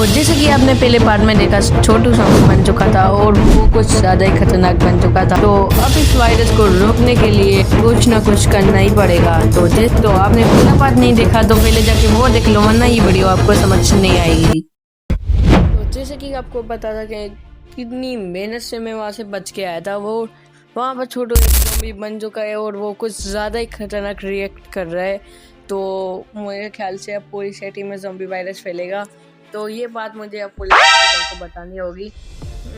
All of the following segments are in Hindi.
जैसे कि आपने पहले पार्ट में देखा, छोटू ज़ॉम्बी बन चुका था और वो कुछ ज़्यादा ही खतरनाक बन चुका था। तो अब इस वायरस को रोकने के लिए कुछ ना कुछ करना ही पड़ेगा। तो आपने पहला पार्ट नहीं देखा तो पहले जाके वो देख लो, वरना ये वीडियो आपको समझ नहीं आएगी। तो जैसे कि आपको पता था कि कितनी मेहनत से मैं वहाँ से बच के आया था, वो वहाँ पर छोटू एक ज़ॉम्बी बन चुका है और वो कुछ ज़्यादा ही खतरनाक रिएक्ट कर रहा है। तो मेरे ख्याल से अब पूरी सिटी में ज़ॉम्बी वायरस फैलेगा। तो ये बात मुझे अब पुलिस ऑफिसर को बतानी होगी,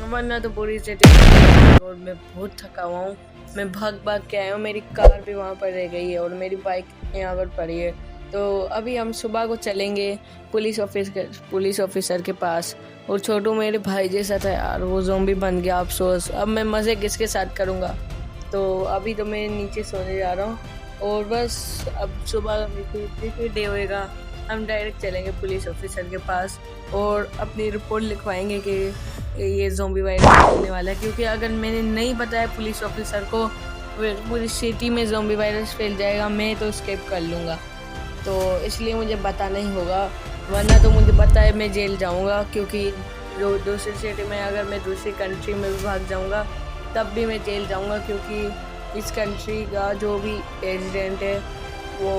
वरना तो पूरी सिटी में। और मैं बहुत थका हुआ हूँ, मैं भाग भाग के आया हूँ, मेरी कार भी वहाँ पर रह गई है और मेरी बाइक यहाँ पर पड़ी है। तो अभी हम सुबह को चलेंगे पुलिस ऑफिसर के पास। और छोटू मेरे भाई जैसा था यार, वो ज़ॉम्बी बन गया। अफसोस, अब मैं मज़े किसके साथ करूँगा। तो अभी तो मैं नीचे सोने जा रहा हूँ और बस अब सुबह डे होएगा, हम डायरेक्ट चलेंगे पुलिस ऑफिसर के पास और अपनी रिपोर्ट लिखवाएंगे कि ये ज़ॉम्बी वायरस फैलने वाला है। क्योंकि अगर मैंने नहीं बताया पुलिस ऑफिसर को, पूरी सिटी में ज़ॉम्बी वायरस फैल जाएगा, मैं तो एस्केप कर लूँगा। तो इसलिए मुझे बताना ही होगा, वरना तो मुझे पता है मैं जेल जाऊंगा। क्योंकि जो दूसरी सिटी में, अगर मैं दूसरी कंट्री में भी भाग जाऊंगा तब भी मैं जेल जाऊंगा। क्योंकि इस कंट्री का जो भी प्रेसिडेंट है वो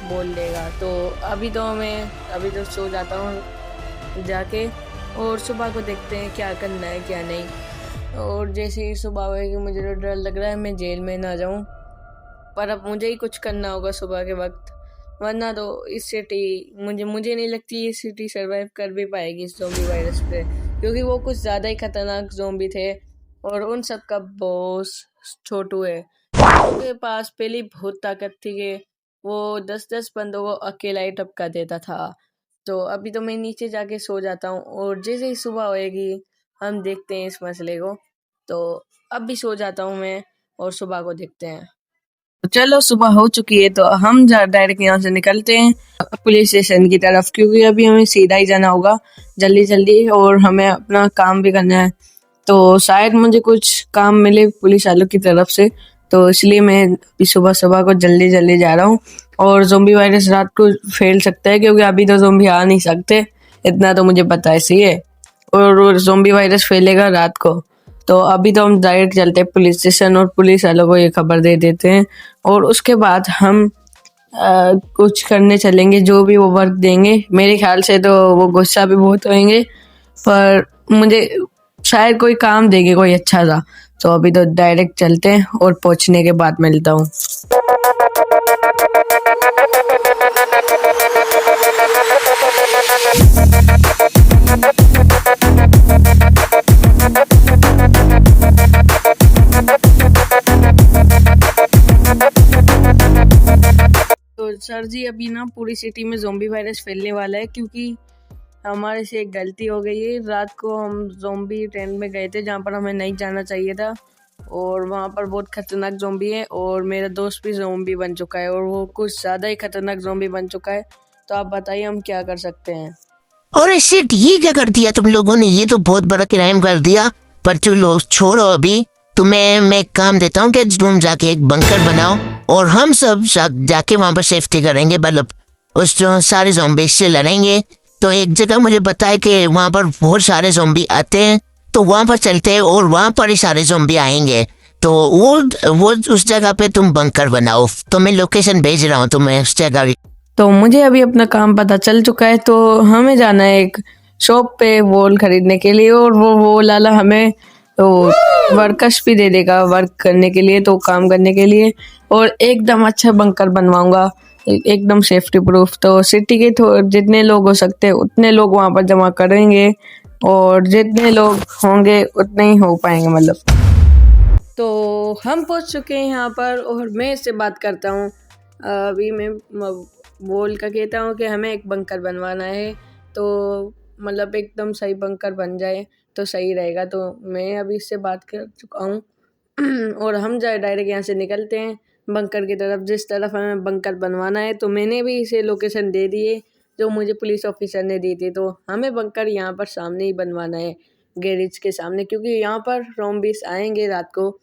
बोल देगा। तो अभी तो सो जाता हूँ जाके, और सुबह को देखते हैं क्या करना है क्या नहीं। और जैसे ही सुबह होएगी, मुझे तो डर लग रहा है मैं जेल में ना जाऊँ, पर अब मुझे ही कुछ करना होगा सुबह के वक्त, वरना तो इस सिटी मुझे नहीं लगती ये सिटी सरवाइव कर भी पाएगी इस ज़ॉम्बी वायरस पे। क्योंकि वो कुछ ज़्यादा ही खतरनाक ज़ॉम्बी थे और उन सब का बॉस छोटू है। छोटू के पास पहले बहुत ताकत थी कि वो 10-10 बंदों को अकेला ही टपका देता था। तो अभी तो मैं नीचे जाके सो जाता हूँ और जैसे ही सुबह होएगी हम देखते हैं इस मसले को। तो अब भी सो जाता हूँ मैं और सुबह को देखते हैं। चलो, सुबह हो चुकी है तो हम डायरेक्ट यहाँ से निकलते हैं पुलिस स्टेशन की तरफ। क्योंकि अभी हमें सीधा ही जाना होगा जल्दी जल्दी, और हमें अपना काम भी करना है। तो शायद मुझे कुछ काम मिले पुलिस वालों की तरफ से, तो इसलिए मैं अभी सुबह सुबह को जल्दी जल्दी जा रहा हूँ। और ज़ॉम्बी वायरस रात को फैल सकता है, क्योंकि अभी तो ज़ॉम्बी आ नहीं सकते, इतना तो मुझे पता है। सही है, और ज़ॉम्बी वायरस फैलेगा रात को। तो अभी तो हम डायरेक्ट चलते हैं पुलिस स्टेशन और पुलिस वालों को ये खबर दे देते हैं। और उसके बाद हम कुछ करने चलेंगे, जो भी वो वर्क देंगे। मेरे ख्याल से तो वो गुस्सा भी बहुत होंगे, पर मुझे शायद कोई काम देंगे कोई अच्छा सा। तो अभी तो डायरेक्ट चलते हैं और पहुंचने के बाद मिलता हूँ। तो सर जी, अभी ना पूरी सिटी में ज़ॉम्बी वायरस फैलने वाला है, क्योंकि हमारे से एक गलती हो गई है। रात को हम ज़ॉम्बी ट्रेन में गए थे जहाँ पर हमें नहीं जाना चाहिए था, और वहाँ पर बहुत खतरनाक ज़ॉम्बी है। और मेरा दोस्त भी ज़ॉम्बी बन चुका है और वो कुछ ज़्यादा ही खतरनाक ज़ॉम्बी बन चुका है। तो आप बताइए हम क्या कर सकते हैं। और शिट, ये क्या कर दिया तुम लोगों ने? ये तो बहुत बड़ा क्राइम कर दिया। पर तुम लोग छोड़ो अभी। तुम्हें मैं एक काम देता हूँ कि तुम जाके एक बंकर बनाओ और हम सब जाके वहां पर सेफ्टी करेंगे। मतलब उस जो सारे जोम्बी से लड़ेंगे। तो एक जगह मुझे बताए कि वहां पर बहुत सारे जोम्बी आते हैं, तो वहां पर चलते हैं और वहां पर ही सारे जोम्बी आएंगे। तो वो उस जगह पे तुम बंकर बनाओ। तो मैं लोकेशन भेज रहा हूँ तुम्हें उस जगह। तो मुझे अभी अपना काम पता चल चुका है। तो हमें जाना है एक शॉप पे वॉल खरीदने के लिए, और वो वॉल वाला हमें तो वर्कर्स भी दे देगा वर्क करने के लिए, तो काम करने के लिए। और एकदम अच्छा बंकर बनवाऊंगा, एकदम सेफ्टी प्रूफ। तो सिटी के जितने लोग हो सकते हैं उतने लोग वहाँ पर जमा करेंगे, और जितने लोग होंगे उतने ही हो पाएंगे मतलब। तो हम पहुंच चुके हैं यहाँ पर और मैं इससे बात करता हूँ। अभी मैं बोल कर कहता हूँ कि हमें एक बंकर बनवाना है, तो मतलब एकदम सही बंकर बन जाए तो सही रहेगा। तो मैं अभी इससे बात कर चुका हूँ और हम जाए डायरेक्ट यहाँ से निकलते हैं बंकर की तरफ, जिस तरफ हमें बंकर बनवाना है। तो मैंने भी इसे लोकेशन दे दी है जो मुझे पुलिस ऑफिसर ने दी थी। तो हमें बंकर यहाँ पर सामने ही बनवाना है, गैरेज के सामने, क्योंकि यहाँ पर ज़ॉम्बीज़ आएंगे रात को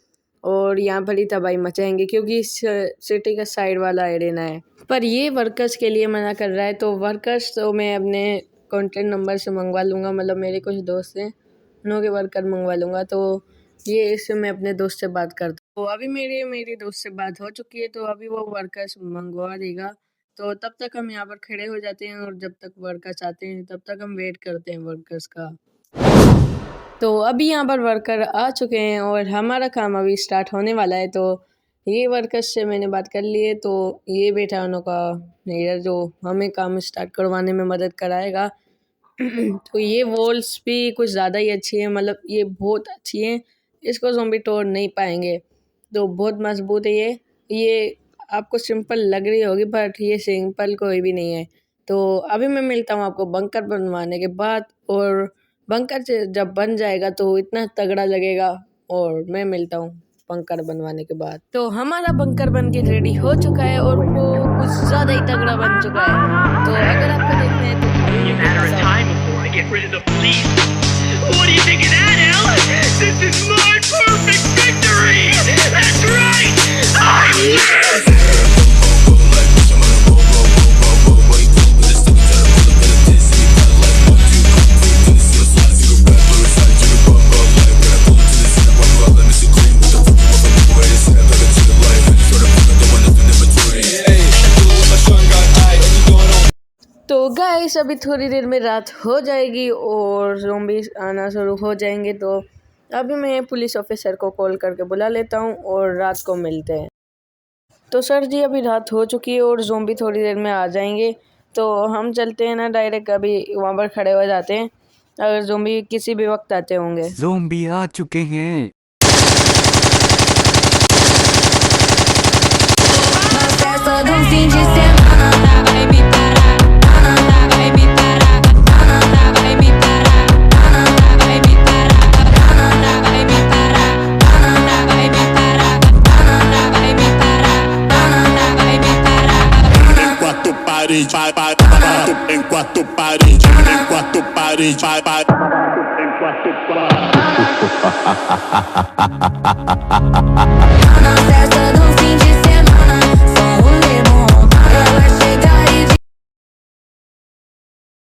और यहाँ पर ही तबाही मचाएंगे, क्योंकि इस सिटी का साइड वाला एरिया है। पर ये वर्कर्स के लिए मना कर रहा है, तो वर्कर्स तो मैं अपने कॉन्टैक्ट नंबर से मंगवा लूँगा, मतलब मेरे कुछ दोस्त हैं उन्हों के वर्कर मंगवा लूँगा। तो ये इससे मैं अपने दोस्त से बात करता हूँ। तो अभी मेरे दोस्त से बात हो चुकी है, तो अभी वो वर्कर्स मंगवा देगा। तो तब तक हम यहाँ पर खड़े हो जाते हैं और जब तक वर्कर्स आते हैं तब तक हम वेट करते हैं वर्कर्स का। तो अभी यहाँ पर वर्कर आ चुके हैं और हमारा काम अभी स्टार्ट होने वाला है। तो ये वर्कर्स से मैंने बात कर ली है, तो ये बेटा उन्हों का लीडर जो हमें काम स्टार्ट करवाने में मदद कराएगा। तो ये वॉल्स भी कुछ ज़्यादा ही अच्छी है, मतलब ये बहुत अच्छी है, इसको ज़ॉम्बी तोड़ नहीं पाएंगे। तो बहुत मजबूत है ये आपको सिंपल लग रही होगी बट ये सिंपल कोई भी नहीं है। तो अभी मैं मिलता हूँ आपको बंकर बनवाने के बाद, और बंकर जब बन जाएगा तो इतना तगड़ा लगेगा। और मैं मिलता हूँ बंकर बनवाने के बाद। तो हमारा बंकर बन के रेडी हो चुका है और वो कुछ ज़्यादा ही तगड़ा बन चुका है। तो अगर आपको देखना है तो matter of time before I get rid of the police. What do you think of that, Al? This is my perfect victory! That's right! I win! तो गाइस अभी थोड़ी देर में रात हो जाएगी और ज़ॉम्बीज़ आना शुरू हो जाएंगे। तो अभी मैं पुलिस ऑफिसर को कॉल करके बुला लेता हूँ और रात को मिलते हैं। तो सर जी अभी रात हो चुकी है और ज़ॉम्बी थोड़ी देर में आ जाएंगे, तो हम चलते हैं ना, डायरेक्ट अभी वहाँ पर खड़े हो जाते हैं, अगर ज़ॉम्बी किसी भी वक्त आते होंगे। ज़ॉम्बी आ चुके हैं। En quatro paredes, em quatro paredes, em quatro Na festa do fim de semana, só rolê bom, ela chega e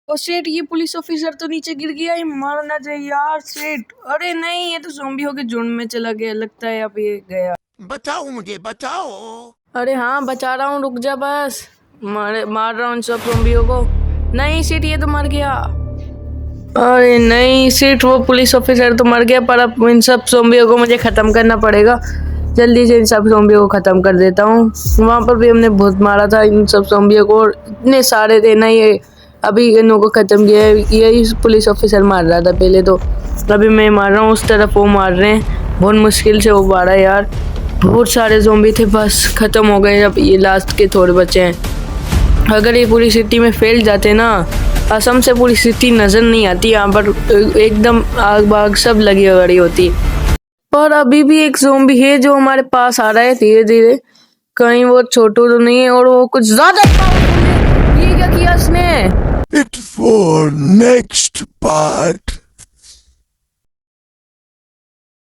ओ सेठ, ये पुलिस ऑफिसर तो नीचे गिर गया, ये मारना चाहिए यार सेठ। अरे नहीं, ये तो ज़ॉम्बी होके झुंड में चला गया, लगता है अब ये गया। बताओ मुझे, बताओ। अरे हाँ बचा रहा हूँ, रुक जा बस, मार रहा हूँ इन सब ज़ॉम्बियों को। नहीं सेठ, ये तो मर गया। अरे नहीं सेठ, वो पुलिस ऑफिसर तो मर गया, पर अब इन सब ज़ॉम्बियों को मुझे ख़त्म करना पड़ेगा। जल्दी से इन सब ज़ॉम्बियों को ख़त्म कर देता हूँ। वहाँ पर भी हमने बहुत मारा था इन सब ज़ॉम्बियों को, और इतने सारे थे ना, ये अभी इन्हों को ख़त्म किया है। यही पुलिस ऑफिसर मार रहा था पहले, तो अभी मैं मार रहा हूँ, उस तरफ वो मार रहे हैं। बहुत मुश्किल से वो मारा यार, बहुत सारे ज़ॉम्बी थे, बस ख़त्म हो गए। अब ये लास्ट के थोड़े बचे हैं। अगर ये पूरी सिटी में फैल जाते ना, असम से पूरी सिटी नज़र नहीं आती, यहाँ पर एकदम आग बाग सब लगी गड़ी होती। पर अभी भी एक ज़ॉम्बी है जो हमारे पास आ रहा है धीरे धीरे, कहीं वो छोटू तो नहीं है, और वो कुछ ज़्यादा पावरफुल है। ये क्या किया इसने? It's for next part.